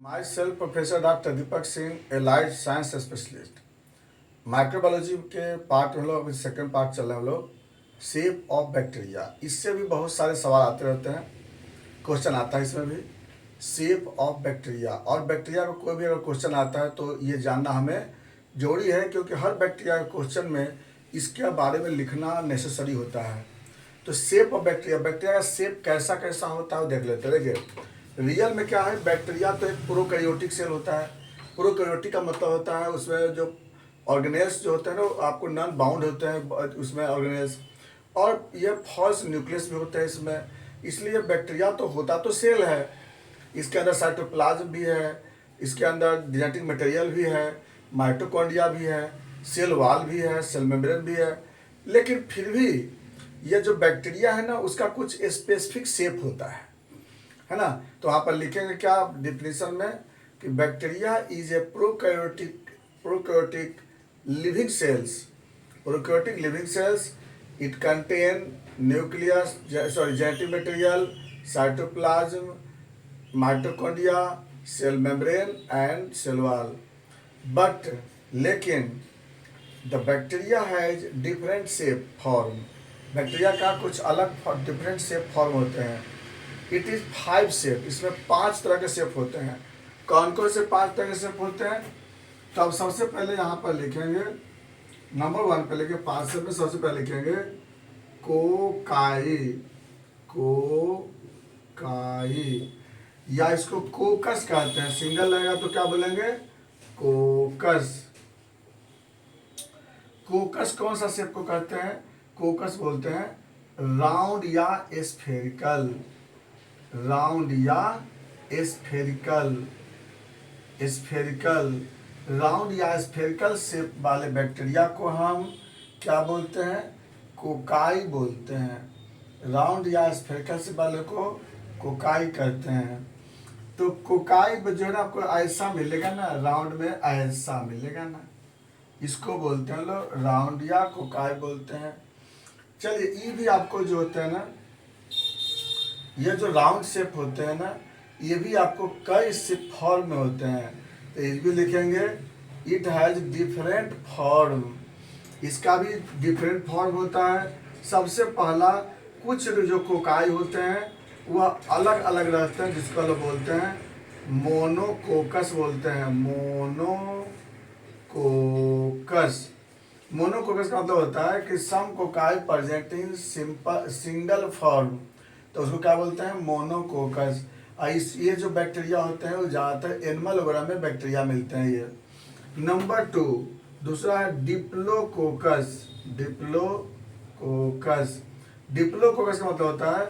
Myself, Professor Dr. Deepak Singh, Allied Science Specialist. Microbiology के part में हम लोग अभी सेकेंड पार्ट चल रहे हैं हम लोग शेप ऑफ बैक्टीरिया। इससे भी बहुत सारे सवाल आते रहते हैं, क्वेश्चन आता है इसमें भी शेप ऑफ बैक्टीरिया। और बैक्टीरिया का कोई भी अगर क्वेश्चन आता है तो ये जानना हमें जरूरी है, क्योंकि हर बैक्टीरिया के क्वेश्चन में इसके बारे में लिखना नेसेसरी होता है। तो शेप ऑफ बैक्टीरिया, बैक्टीरिया का शेप कैसा कैसा होता है वो देख लेते हैं। देखिए रियल में क्या है, बैक्टीरिया तो एक प्रोकैरियोटिक सेल होता है। प्रोकैरियोटिक का मतलब होता है उसमें जो ऑर्गेनेल्स जो होते हैं ना आपको नॉन बाउंड होते हैं उसमें ऑर्गेनेल्स, और ये फॉल्स न्यूक्लियस भी होते हैं इसमें। इसलिए बैक्टीरिया तो होता तो सेल है, इसके अंदर साइटोप्लाज्म भी है, इसके अंदर जेनेटिक मटेरियल भी है, माइटोकॉन्ड्रिया भी है, सेल वॉल भी है, सेल मेम्ब्रेन भी है। लेकिन फिर भी ये जो बैक्टीरिया है ना उसका कुछ स्पेसिफिक शेप होता है ना। तो वहाँ पर लिखेंगे क्या डिफिनीशन में कि bacteria is a prokaryotic living cells. Prokaryotic living cells, it contain nucleus, genetic material, cytoplasm, mitochondria, cell membrane and cell wall. But लेकिन the bacteria has different shape form. Bacteria का कुछ अलग डिफरेंट शेप फॉर्म होते हैं। It is 5 shape, इसमें 5 तरह के shape होते हैं। कौन कौन से 5 तरह के शेप होते हैं? तो अब सबसे पहले यहाँ पर लिखेंगे नंबर 1 पे लिखे 5 से में सबसे पहले लिखेंगे कोकाई। कोकाई या इसको कोकस कहते हैं, सिंगल रहेगा तो क्या बोलेंगे? कोकस। कोकस कौन सा शेप को कहते हैं? कोकस बोलते हैं राउंड या स्फेरिकल। राउंड या स्फेरिकल। स्फेरिकल राउंड या स्फेरिकल शेप वाले बैक्टीरिया को हम क्या बोलते हैं? कोकाई बोलते हैं। राउंड या स्फेरिकल शेप वाले को कोकाई कहते हैं। तो कोकाई जो है ना आपको ऐसा मिलेगा ना, राउंड में ऐसा मिलेगा ना, इसको बोलते हैं लोग राउंड या कोकाई बोलते हैं। चलिए ये भी आपको जो होता है ना, ये जो राउंड शेप होते हैं ना, ये भी आपको कई शेप फॉर्म में होते हैं। तो ये भी लिखेंगे इट हैज़ डिफरेंट फॉर्म। इसका भी डिफरेंट फॉर्म होता है। सबसे पहला कुछ जो कोकाई होते हैं वह अलग अलग रहते हैं, जिसको लोग बोलते हैं मोनोकोकस बोलते हैं। मोनोकोकस। मोनोकोकस का मतलब होता है कि सम कोकाई प्रेजेंटिंग सिंगल फॉर्म, तो उसको क्या बोलते हैं? मोनोकोकस। ये जो बैक्टीरिया होते हैं वो ज़्यादातर एनिमल वगैरह में बैक्टीरिया मिलते हैं ये। नंबर 2 दूसरा है डिप्लोकोकस। डिप्लोकोकस। डिप्लोकोकस का मतलब होता है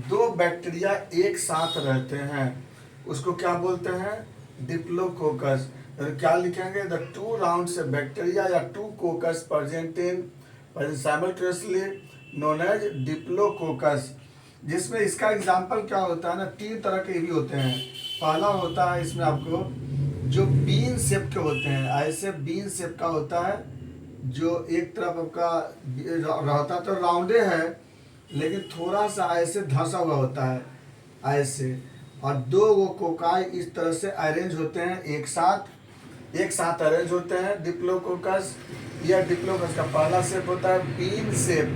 2 बैक्टीरिया एक साथ रहते हैं, उसको क्या बोलते हैं? डिप्लोकोकस। और क्या लिखेंगे? द 2 राउंड से बैक्टीरिया या 2 coccus present in simultaneously known as diplococcus. जिसमें इसका एग्जाम्पल क्या होता है ना, 3 तरह के भी होते हैं। पहला होता है इसमें आपको जो बीन शेप के होते हैं, ऐसे बीन शेप का होता है, जो एक तरफ आपका रहता तो राउंडे है लेकिन थोड़ा सा ऐसे धंसा हुआ होता है ऐसे। और 2 वो कोकाई इस तरह से अरेंज होते हैं, एक साथ अरेंज होते हैं। डिप्लोकोकस या डिप्लोकोकस का पहला शेप होता है bean shape.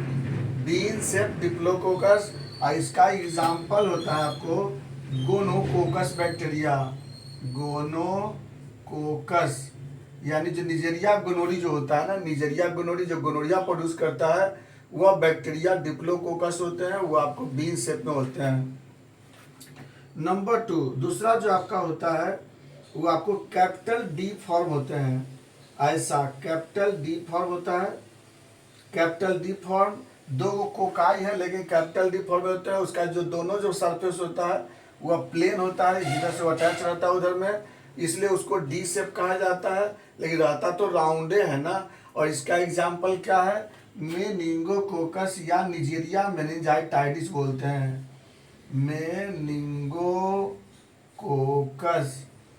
Bean shape diplococcus. और इसका एग्जाम्पल होता है आपको गोनोकोकस बैक्टीरिया। गोनोकोकस यानी जो निजेरिया गोनोरी जो होता है ना, निजेरिया गोनोरी जो गोनोरिया प्रोड्यूस करता है वह बैक्टीरिया डिप्लोकोकस होते हैं, वो आपको बीन शेप में होते हैं। नंबर 2 दूसरा जो आपका होता है वो आपको कैपिटल डी फॉर्म होते हैं। ऐसा कैपिटल डी फॉर्म होता है। कैपिटल डी फॉर्म 2 कोकाई है लेकिन कैपिटल डी फॉर्म में होता है। उसका जो दोनों जो सरफेस होता है वह प्लेन होता है, इधर से अटैच रहता है उधर में, इसलिए उसको डी शेप कहा जाता है, लेकिन रहता तो राउंडे है ना। और इसका एग्जाम्पल क्या है? मेनिंगोकोकस या निजेरिया मेनिंजाइटाइडिस बोलते हैं। मेनिंगोकोकस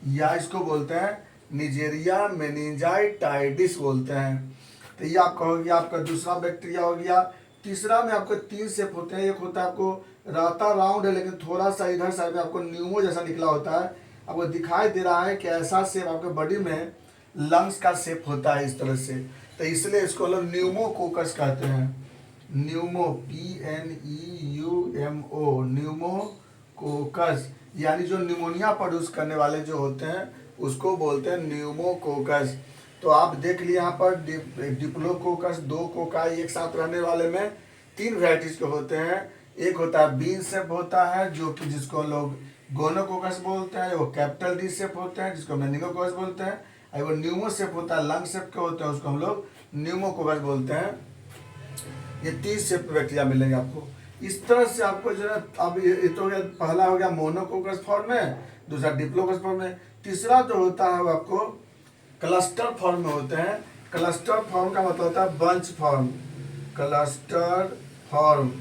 या इसको बोलते हैं निजेरिया मेनिंजाइटाइडिस बोलते हैं। तो ये आपका हो गया, आपका दूसरा बैक्टीरिया हो गया। तीसरा में आपको 3 शेप होते हैं। एक होता है आपको रहता राउंड है लेकिन थोड़ा सा इधर साइड में आपको न्यूमो जैसा निकला होता है, आपको दिखाई दे रहा है कि ऐसा शेप आपके बॉडी में लंग्स का शेप होता है इस तरह से, तो इसलिए इसको हम लोग न्यूमोकोकस कहते हैं। न्यूमो PNEUMO न्यूमोकोकस, यानी जो न्यूमोनिया प्रोड्यूस करने वाले जो होते हैं उसको बोलते हैं न्यूमोकोकस। तो आप देख लिए यहाँ पर डिप्लोकोकस, 2 कोकाई एक साथ रहने वाले में 3 वैरायटीज के होते हैं। एक होता है बीन शेप होता है जो कि जिसको लोग गोनोकोकस बोलते हैं, वो कैपिटल डी शेप होते हैं जिसको मेनिंगोकोकस बोलते हैं, और वो न्यूमो शेप होता है लंग शेप के होते हैं उसको हम लोग न्यूमोकोकस बोलते हैं। ये 3 शेप बैक्टीरिया मिलेंगे आपको। इस तरह से आपको जो है अब ये तो पहला हो गया मोनोकोकस फॉर्म में, दूसरा डिप्लोकोकस फॉर्म में, तीसरा जो होता है वो आपको क्लस्टर फॉर्म में होते हैं। क्लस्टर फॉर्म का मतलब होता है बंच फॉर्म, क्लस्टर फॉर्म,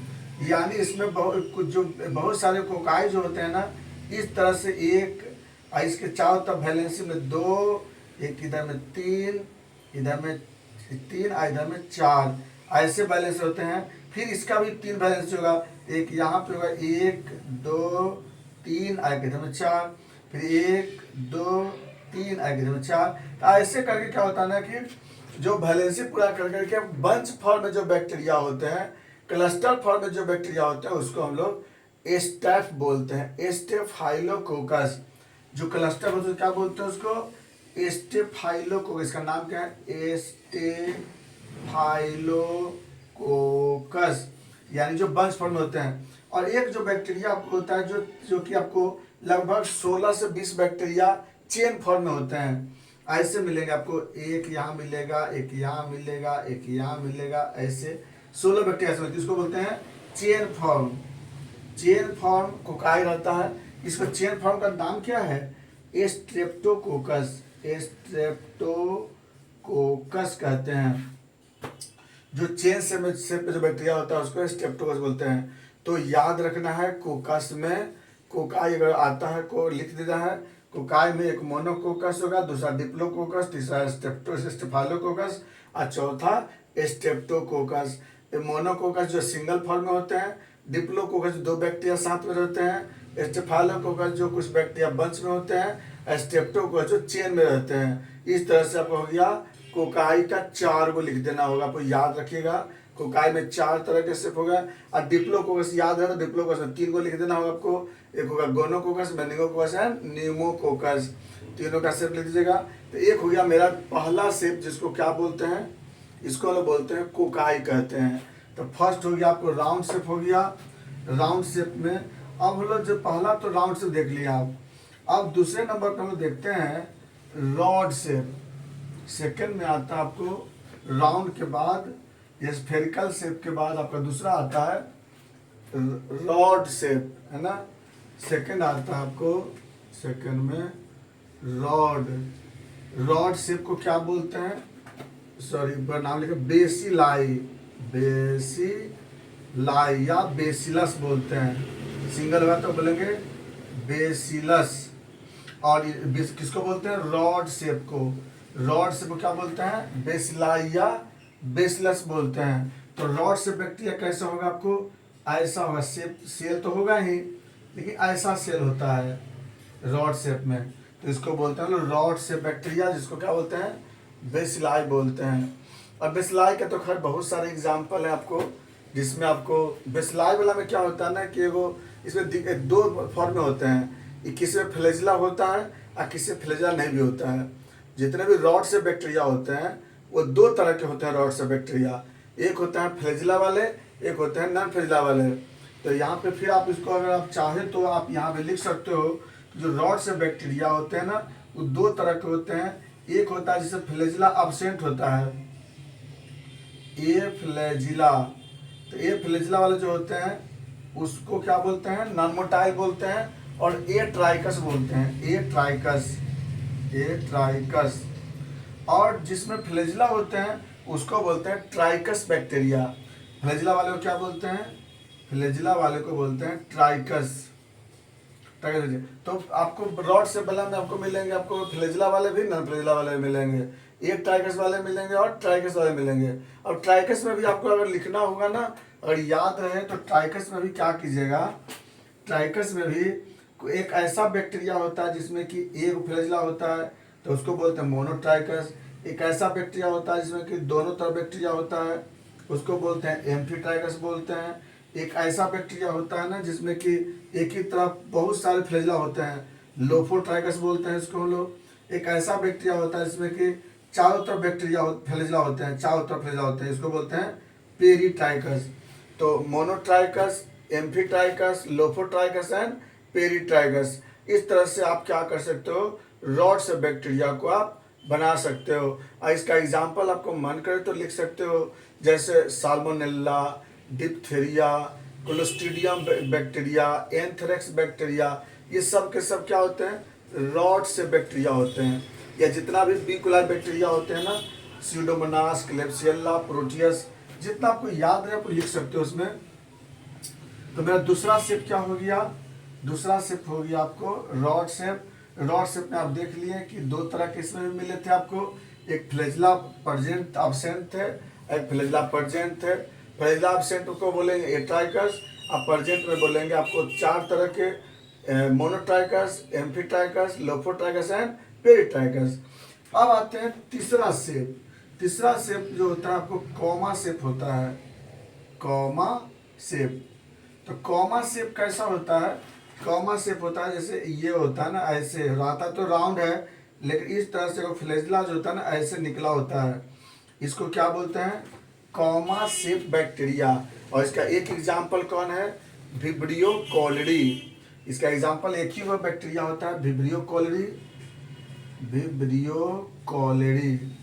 यानी इसमें बहुत सारे कोकाई जो होते हैं ना, इस तरह से एक इसके चारों तरफ वैलेंसी में 2, एक इधर में 3, इधर में 3 और इधर में 4, ऐसे बैलेंस होते हैं। फिर इसका भी 3 बैलेंस होगा, एक यहाँ पे होगा 1 2 3 और इधर में 4, फिर 1 2 3 और इधर में 4। तो ऐसे करके क्या होता है ना कि जो बैलेंसी पूरा कर करके बंच फॉर्म में जो बैक्टीरिया होते हैं, क्लस्टर फॉर्म में जो बैक्टीरिया होते हैं उसको हम लोग एस्टेफ बोलते हैं, स्टेफाइलोकोकस। जो क्लस्टर होते हैं क्या बोलते हैं उसको, स्टेफाइलोकोकस। इसका नाम क्या है, स्टेफाइलोकोकस, यानी जो बंच फॉर्म में होते हैं। और एक जो बैक्टीरिया आपको होता है जो कि आपको लगभग 16 से 20 बैक्टीरिया चेन फॉर्म में होते हैं। ऐसे मिलेंगे आपको, एक यहाँ मिलेगा, एक यहाँ मिलेगा, एक यहाँ मिलेगा, ऐसे 16 बैक्टीरिया ऐसे होते हैं। इसको बोलते हैं chain form. Chain form cocci रहता है। इसको चेन फॉर्म का नाम क्या है, स्ट्रेप्टोकोकस, स्ट्रेप्टोकोकस कहते हैं। जो चेन से पे जो बैक्टीरिया होता है उसको स्ट्रेप्टोकोकस बोलते हैं। तो याद रखना है, कोकस में कोकाई अगर आता है को लिख देता है। कोकाई में एक मोनोकोकस होगा, दूसरा डिप्लोकोकस, तीसरा स्टेफाइलोकोकस और चौथा स्ट्रेप्टोकोकस। मोनोकोकस जो सिंगल फॉर्म में होते हैं, डिप्लोकोकस 2 बैक्टीरिया साथ में रहते हैं, स्टेफाइलोकोकस जो कुछ बैक्टीरिया बंच में होते हैं, स्ट्रेप्टोकोकस जो चेन में रहते हैं। इस तरह से आपको हो गया कोकाई का 4 को लिख देना होगा, आपको याद रखिएगा। कोकाई में 4 तरह के शेप होगा। और डिप्लोकोकस याद है तो डिप्लोकोकस में 3 को लिख देना होगा आपको। एक होगा गोनोकोकस, मेनिंगोकोकस एंड न्यूमोकोकस, तीनों का शेप लिख दीजिएगा। तो एक हो गया मेरा पहला शेप जिसको क्या बोलते हैं, इसको लोग बोलते हैं कोकाई कहते हैं। तो फर्स्ट हो गया आपको राउंड शेप हो गया। राउंड शेप में अब हम लोग जो पहला तो राउंड शेप देख लिया आप। अब दूसरे नंबर पर हम लोग देखते हैं रॉड शेप। सेकंड में आता है आपको राउंड के बाद ये स्फेरिकल शेप के बाद आपका दूसरा आता है रॉड शेप, है ना। सेकंड आता है आपको, सेकंड में रॉड शेप को क्या बोलते हैं, सॉरी नाम लिखे बेसिलाई, बेसिलाई या बेसिलस बोलते हैं। सिंगल होगा तो बोलेंगे बेसिलस। और किसको बोलते हैं, रॉड शेप को। रॉड शेप को क्या बोलते हैं, बेसिलाई या बेसिलस बोलते हैं। तो रॉड शेप बैक्टीरिया कैसा होगा, आपको ऐसा होगा, शेप सेल तो होगा ही लेकिन ऐसा सेल होता है रॉड शेप में। तो इसको बोलते हैं लोग रॉड शेप बैक्टीरिया, जिसको क्या बोलते हैं, बेसिलाई बोलते हैं। और बेसिलाई का तो खैर बहुत सारे एग्जाम्पल हैं आपको, जिसमें आपको बेसिलाई वाला में क्या होता है ना कि वो इसमें 2 फॉर्म में होते हैं, किसी में फ्लैजिला होता है और किसी में फ्लैजिला नहीं भी होता है। जितने भी रॉड से बैक्टीरिया होते हैं वो 2 तरह के होते हैं रॉड से बैक्टीरिया। एक होता है फ्लैजिला वाले, एक होते हैं नॉन फ्लैजिला वाले। तो यहाँ पे फिर आप इसको अगर आप चाहें तो आप यहाँ पे लिख सकते हो, जो रॉड से बैक्टीरिया होते हैं ना वो 2 तरह के होते हैं। एक होता है जिससे फ्लैजिला अब्सेंट होता है, ए फ्लैजिला। तो ए फ्लैजिला वाले जो होते हैं उसको क्या बोलते हैं, नॉन मोटाइल बोलते हैं। और ए ट्राइकस बोलते हैं, ए ट्राइकस। और जिसमें फ्लैजिला होते हैं उसको बोलते हैं ट्राइकस बैक्टीरिया। फ्लैजिला वाले को क्या बोलते हैं, फ्लैजिला वाले को बोलते हैं ट्राइकस। तो आपको रॉड से बला में आपको मिलेंगे, आपको फ्लैजिला वाले भी नॉन फ्लैजिला वाले भी मिलेंगे, एक ट्राइकस वाले मिलेंगे और ट्राइकस वाले मिलेंगे। और ट्राइकस में भी आपको अगर लिखना होगा ना, अगर याद रहे तो ट्राइकस में भी क्या कीजिएगा, ट्राइकस में भी एक ऐसा बैक्टीरिया होता है जिसमें कि एक फ्लैजिला होता है, तो उसको बोलते हैं मोनोट्राइकस। एक ऐसा बैक्टीरिया होता है जिसमें कि दोनों तरफ बैक्टीरिया होता है, उसको बोलते हैं एम्फीट्राइकस बोलते हैं। एक ऐसा बैक्टीरिया होता है ना जिसमें कि एक ही तरफ बहुत सारे फ्लैजिला होते हैं, लोफोट्राइकस बोलते हैं इसको हम लोग। एक ऐसा बैक्टीरिया होता है जिसमें कि चारों तरफ बैक्टीरिया फ्लैजिला होते हैं, चारों तरफ फ्लैजिला होते हैं, इसको बोलते हैं पेरीट्राइकस। तो monotrichous, amphitrichous, lophotrichous and peritrichous. इस तरह से आप क्या कर सकते हो, रॉड से बैक्टीरिया को आप बना सकते हो। और इसका एग्जाम्पल आपको मन करे तो लिख सकते हो, जैसे salmonella, diphtheria, clostridium bacteria, anthrax bacteria, ये सब के सब क्या होते हैं, रॉड से बैक्टीरिया होते हैं। या जितना भी बीकुलर बैक्टीरिया होते हैं ना, स्यूडोमोनास, क्लेब्सियल्ला, प्रोटियस, जितना आपको याद है आप लिख सकते हो उसमें। तो मेरा दूसरा शेप क्या हो गया, दूसरा शेप हो गया आपको रॉड शेप। रॉड शेप में आप देख लिए कि दो तरह के इसमें भी मिले थे आपको, एक फ्लैजिला प्रेजेंट एब्सेंट थे, एक फ्लैजिला प्रेजेंट थे। फ्लैजिला एब्सेंट को बोलेंगे एट्राइकस, अब प्रेजेंट में बोलेंगे आपको चार तरह के monotrichous, amphitrichous, lophotrichous and peritrichous. अब आते हैं तीसरा शेप। तीसरा शेप जो होता है आपको कॉमा शेप होता है, कॉमा शेप। तो कॉमा शेप कैसा होता है, कॉमा शेप होता है जैसे ये होता है ना, ऐसे रहता तो राउंड है, लेकिन इस तरह से फ्लैजिला जो होता है ना ऐसे निकला होता है, इसको क्या बोलते हैं, कॉमा शेप बैक्टीरिया। और इसका एक एग्जाम्पल कौन है, विब्रियो कॉलरी। इसका एग्जाम्पल एक ही वो बैक्टीरिया होता है, विब्रियो कॉलरी, विब्रियो कॉलरी,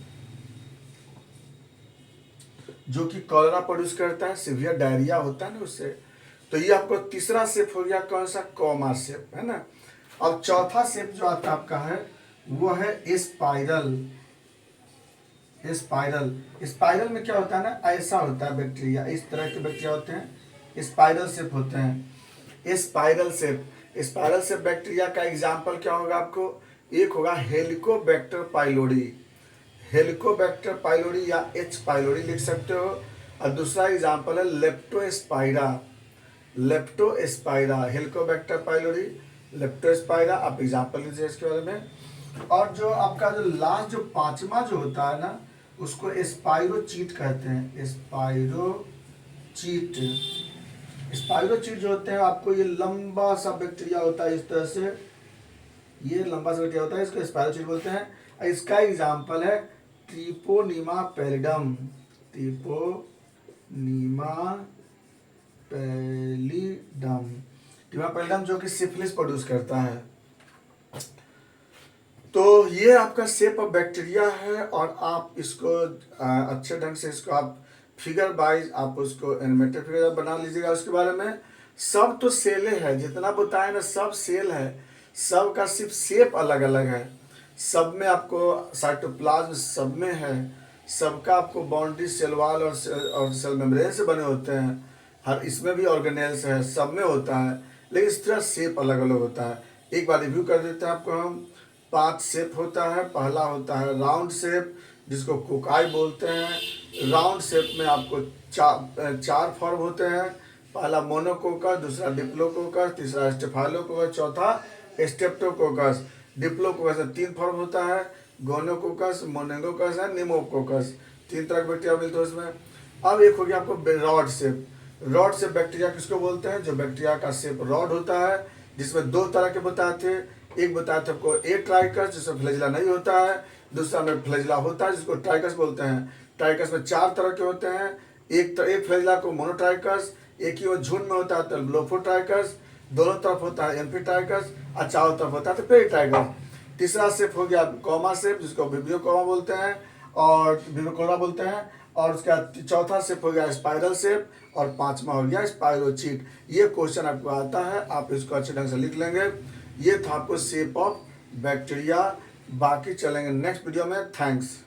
जो कि कॉलरा प्रोड्यूस करता है, सीवियर डायरिया होता है ना उससे। तो ये आपको तीसरा शेप हो गया कौन सा, कॉमा शेप, है ना। अब चौथा शेप जो आता है आपका है वो है स्पाइरल। स्पाइरल, स्पाइरल में क्या होता है ना, ऐसा होता है बैक्टीरिया, इस तरह के बैक्टीरिया होते हैं, स्पाइरल शेप होते हैं। Spiral shape, spiral shape bacteria का एग्जाम्पल क्या होगा आपको, एक होगा हेलिकोबैक्टर पाइलोरी, हेलिकोबैक्टर पाइलोरी या एच पाइलोरी लिख सकते हो। और दूसरा एग्जाम्पल है Leptospira, Leptospira, Helicobacter pylori, Leptospira, आप एग्जाम्पल लीजिए इसके बारे में। और जो आपका जो लास्ट जो पांचवा जो होता है ना, उसको स्पाइरोचीट कहते हैं, स्पाइरोचीट। स्पाइरोचीट जो होते हैं आपको, ये लंबा सा बैक्टीरिया होता है इस तरह से, ये लंबा सा बैक्टीरिया होता है, इसको स्पाइरोचीट बोलते हैं। इसका एग्जाम्पल है ट्रिपोनीमा पैलिडम, ट्रिपोनीमा पैलिडम, ट्रिपोनीमा पैलिडम जो कि सिफिलिस प्रोड्यूस करता है। तो ये आपका शेप ऑफ बैक्टीरिया है, और आप इसको अच्छे ढंग से इसको आप फिगर वाइज आप उसको एनिमेटेड फिगर बना लीजिएगा। उसके बारे में सब तो सेलें है, जितना बताए ना सब सेल है, सब का सिर्फ शेप अलग अलग है। सब में आपको साइटोप्लाज्म सब में है, सबका आपको बाउंड्री सेल वाल और सेल मेम्ब्रेन से बने होते हैं, हर इसमें भी ऑर्गेनेल्स है, सब में होता है, लेकिन इस तरह शेप अलग अलग होता है। एक बार रिव्यू कर देते हैं आपको हम। 5 शेप होता है। पहला होता है राउंड शेप, जिसको कोकाई बोलते हैं। राउंड शेप में आपको चार फॉर्म होते हैं, पहला मोनोकोकस, दूसरा डिप्लोकोकस, तीसरा स्टेफाइलोकोकस, चौथा स्टेप्टोकोकस। डिप्लोकोकस में 3 फॉर्म होता है, गोनोकोकस, मोनेगोकस और निमोकोकस। 3 तरह के बैक्टीरिया मिलते हैं उसमें। अब एक हो गया आपको rod shape. Rod shape bacteria किसको बोलते हैं, जो बैक्टीरिया का शेप रॉड होता है, जिसमें 2 तरह के बताए थे। एक बताया था आपको ट्राइकस, जिसमें फ्लैजिला नहीं होता है, दूसरा में फ्लैजिला होता है, जिसको ट्राइकस बोलते हैं। ट्राइकस में 4 तरह के होते हैं, एक फ्लैजिला को मोनोट्राइकस, एक ही वो झुंड में होता है तो लोफोट्राइकस, दोनों तरफ होता है एम्फीट्राइकस, और चारों तरफ होता है तो पेरीट्राइकस। तीसरा शेप हो गया कॉमा शेप, जिसको विब्रियो कॉमा बोलते हैं और विब्रियोकोला बोलते हैं। और उसका चौथा शेप हो गया स्पाइरल शेप, और 5वां हो गया स्पाइरोचीट। ये क्वेश्चन आपको आता है, आप इसको अच्छे ढंग से लिख लेंगे। ये था आपको शेप ऑफ बैक्टीरिया। बाकी चलेंगे नेक्स्ट वीडियो में। थैंक्स।